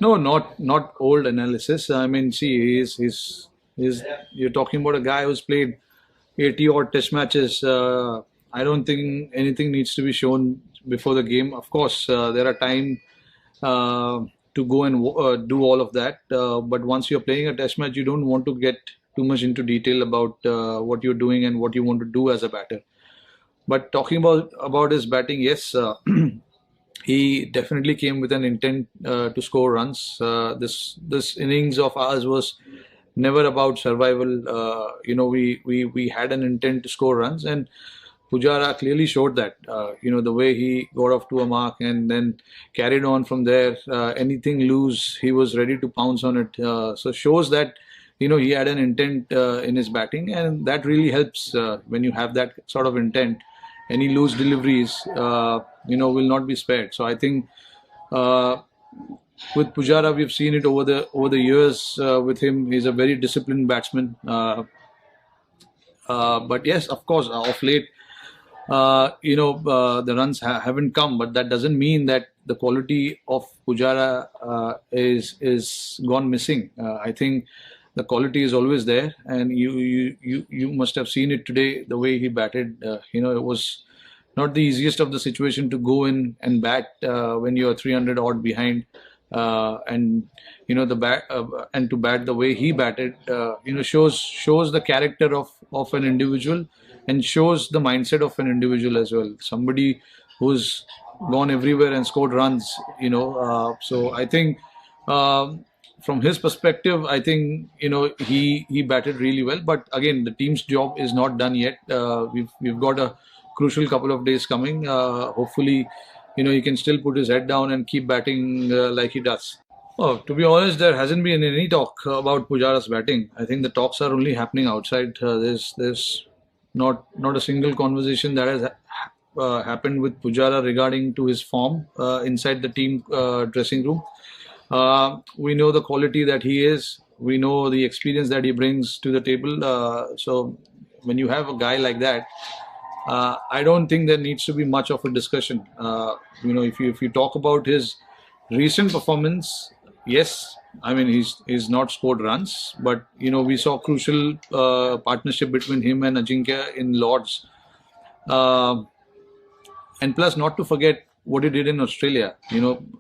No, not old analysis. I mean, see, he's you're talking about a guy who's played 80 odd test matches. I don't think anything needs to be shown before the game. Of course, there are time uh, to go and do all of that. But once you're playing a test match, you don't want to get too much into detail about what you're doing and what you want to do as a batter. But talking about his batting, yes, he definitely came with an intent to score runs. This innings of ours was never about survival. We had an intent to score runs, and Pujara clearly showed that. The way he got off to a mark and then carried on from there. Anything loose, he was ready to pounce on it. So shows that he had an intent in his batting, and that really helps when you have that sort of intent. Any loose deliveries, will not be spared. So I think uh, with Pujara, we've seen it over the years. With him, he's a very disciplined batsman. But yes, of course, of late, the runs haven't come, but that doesn't mean that the quality of Pujara is gone missing. I think the quality is always there, and you must have seen it today. The way he batted, it was not the easiest of the situation to go in and bat when you're 300 odd behind, and the bat and to bat the way he batted, shows the character of an individual and shows the mindset of an individual as well. Somebody who's gone everywhere and scored runs. So I think. From his perspective, I think he batted really well. But again, the team's job is not done yet. We've got a crucial couple of days coming. Hopefully, he can still put his head down and keep batting like he does. Oh, to be honest, there hasn't been any talk about Pujara's batting. I think the talks are only happening outside. There's not a single conversation that has happened with Pujara regarding to his form inside the team dressing room. We know the quality that he is. We know the experience that he brings to the table. So when you have a guy like that, I don't think there needs to be much of a discussion. If you talk about his recent performance, yes, I mean he's not scored runs, but we saw crucial partnership between him and Ajinkya in Lords, uh, and plus not to forget what he did in Australia.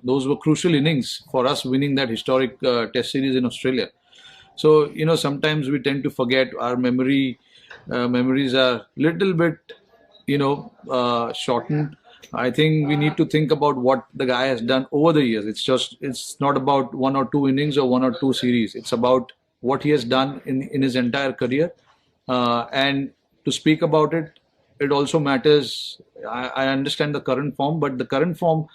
Those were crucial innings for us winning that historic Test series in Australia. So sometimes we tend to forget. Our memories are little bit shortened. I think we need to think about what the guy has done over the years. It's not about one or two innings or one or two series. It's about what he has done in his entire career. And to speak about it, it also matters. I understand the current form, but the current form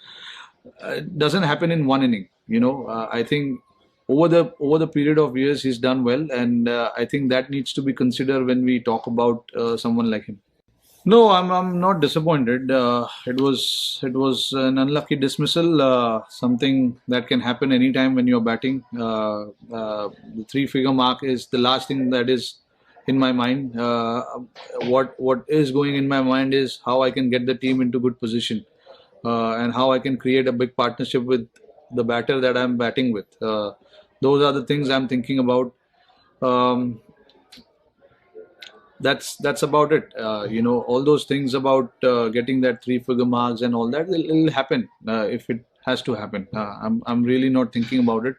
doesn't happen in one inning. I think over the period of years he's done well, and I think that needs to be considered when we talk about someone like him. No, I'm not disappointed. It was an unlucky dismissal. Something that can happen anytime when you're batting. The three-figure mark is the last thing that is in my mind. What is going in my mind is how I can get the team into good position, and how I can create a big partnership with the batter that I'm batting with. Those are the things I'm thinking about. Um, that's about it. All those things about getting that three-figure marks and all that, it'll happen if it has to happen. I'm really not thinking about it.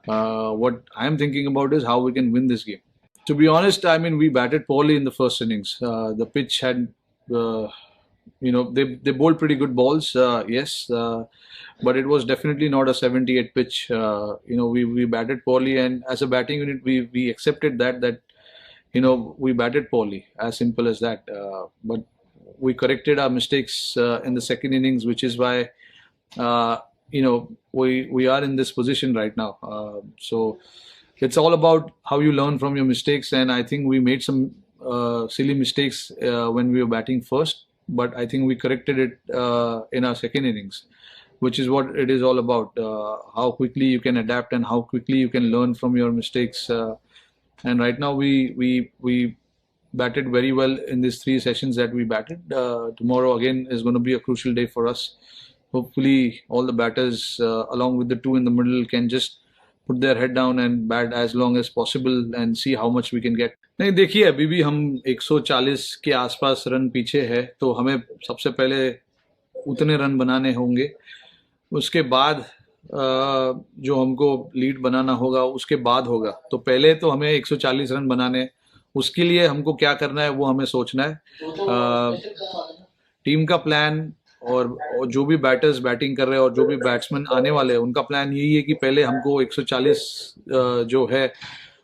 What I'm thinking about is how we can win this game. To be honest, I mean we batted poorly in the first innings. The pitch had, they bowled pretty good balls, yes, but it was definitely not a 78 pitch. We batted poorly, and as a batting unit, we accepted that we batted poorly, as simple as that. But we corrected our mistakes in the second innings, which is why we are in this position right now. So it's all about how you learn from your mistakes, and I think we made some silly mistakes when we were batting first, but I think we corrected it in our second innings, which is what it is all about. How quickly you can adapt and how quickly you can learn from your mistakes. And right now we batted very well in these three sessions that we batted. Tomorrow again is going to be a crucial day for us. hopefully all the batters along with the two in the middle can just put their head down and bat as long as possible and see how much we can get. नहीं देखिए, अभी भी हम 140 के आसपास run पीछे है, तो हमें सबसे पहले उतने रन बनाने होंगे। उसके बाद जो हमको लीड बनाना होगा उसके बाद होगा। तो पहले तो हमें 140 रन बनाने हैं, उसके लिए हमको क्या करना है वो हमें सोचना है। टीम का प्लान और जो भी बैटर्स बैटिंग कर रहे हैं और जो भी बैट्समैन आने वाले हैं उनका प्लान यही है कि पहले हमको 140 जो है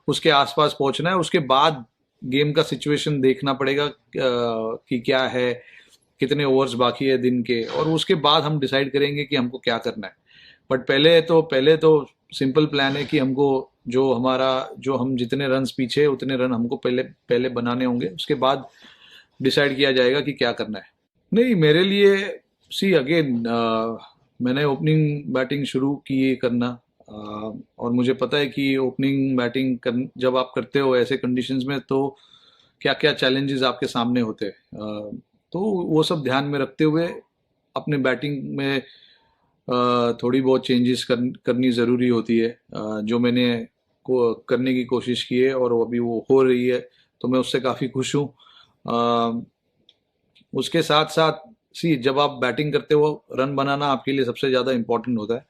उसके आसपास पहुंचना है। उसके बाद गेम का सिचुएशन देखना पड़ेगा कि क्या है, कितने ओवर्स बाकी है दिन के, और उसके बाद हम डिसाइड करेंगे कि हमको क्या करना है। बट पहले तो सिंपल प्लान है कि हमको जो हम जितने रन पीछे उतने रन हमको पहले बनाने होंगे। उसके बाद डिसाइड किया जाएगा कि क्या करना है। नहीं, मेरे लिए सी अगेन मैंने ओपनिंग बैटिंग शुरू की करना, और मुझे पता है कि ओपनिंग बैटिंग जब आप करते हो ऐसे कंडीशंस में तो क्या क्या चैलेंजेस आपके सामने होते हैं। तो वो सब ध्यान में रखते हुए अपने बैटिंग में थोड़ी बहुत चेंजेस करनी ज़रूरी होती है, जो मैंने करने की कोशिश की है और अभी वो हो रही है, तो मैं उससे काफ़ी खुश हूँ। उसके साथ साथ जब आप बैटिंग करते हो रन बनाना आपके लिए सबसे ज़्यादा इम्पोर्टेंट होता है।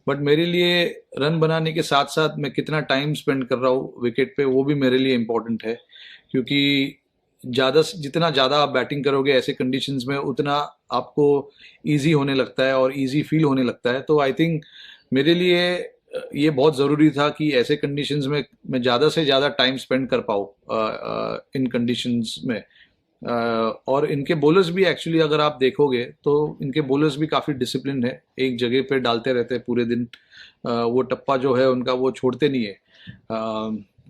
बट मेरे लिए रन बनाने के साथ साथ मैं कितना टाइम स्पेंड कर रहा हूँ विकेट पे वो भी मेरे लिए इम्पोर्टेंट है, क्योंकि जितना ज़्यादा आप बैटिंग करोगे ऐसे कंडीशंस में उतना आपको इजी होने लगता है और इजी फील होने लगता है। तो आई थिंक मेरे लिए ये बहुत ज़रूरी था कि ऐसे कंडीशंस में मैं ज़्यादा से ज़्यादा टाइम स्पेंड कर पाऊँ इन कंडीशंस में। और इनके बॉलर्स भी एक्चुअली अगर आप देखोगे तो इनके बॉलर्स भी काफ़ी डिसिप्लिन है, एक जगह पे डालते रहते हैं पूरे दिन। वो टप्पा जो है उनका वो छोड़ते नहीं है।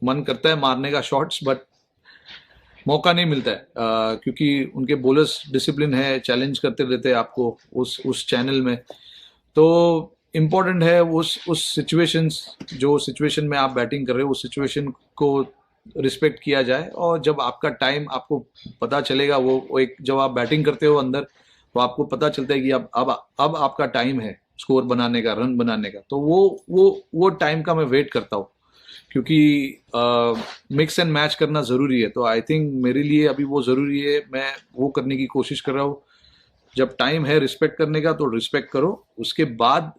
मन करता है मारने का शॉट्स बट मौका नहीं मिलता है, क्योंकि उनके बॉलर्स डिसिप्लिन है, चैलेंज करते रहते हैं आपको उस चैनल में। तो इम्पोर्टेंट है उस सिचुएशन में आप बैटिंग कर रहे हो उस सिचुएशन को रिस्पेक्ट किया जाए, और जब आपका टाइम आपको पता चलेगा वो एक जब आप बैटिंग करते हो अंदर तो आपको पता चलता है कि अब आपका टाइम है स्कोर बनाने का, रन बनाने का। तो वो टाइम का मैं वेट करता हूँ, क्योंकि मिक्स एंड मैच करना ज़रूरी है। तो आई थिंक मेरे लिए अभी वो ज़रूरी है, मैं वो करने की कोशिश कर रहा हूँ। जब टाइम है रिस्पेक्ट करने का तो रिस्पेक्ट करो, उसके बाद